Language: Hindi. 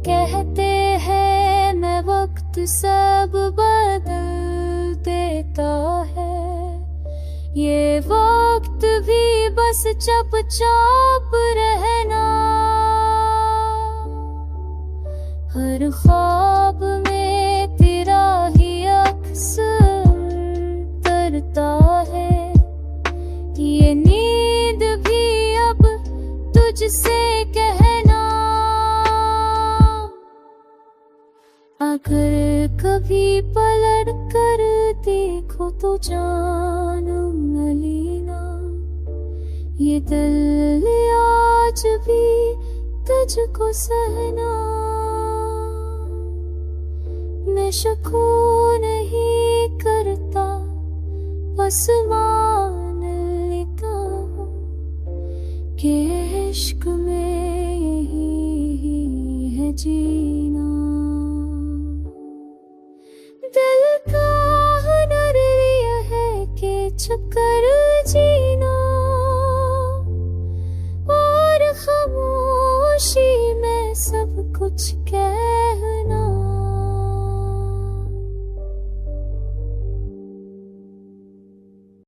कहते हैं मैं वक्त सब बदल देता है, ये वक्त भी बस चुपचाप रहना। हर ख्वाब में तेरा ही अक्स तरता है, ये नींद भी अब तुझसे कहना। अगर कभी पलट कर देखो तो जान न लेना, ये दिल आज भी तुझको सहना। मैं शको नहीं करता, बस मान लेता हूँ कि इश्क में यही है जीना। दिल का हुनर ये है कि छुपकर जीना।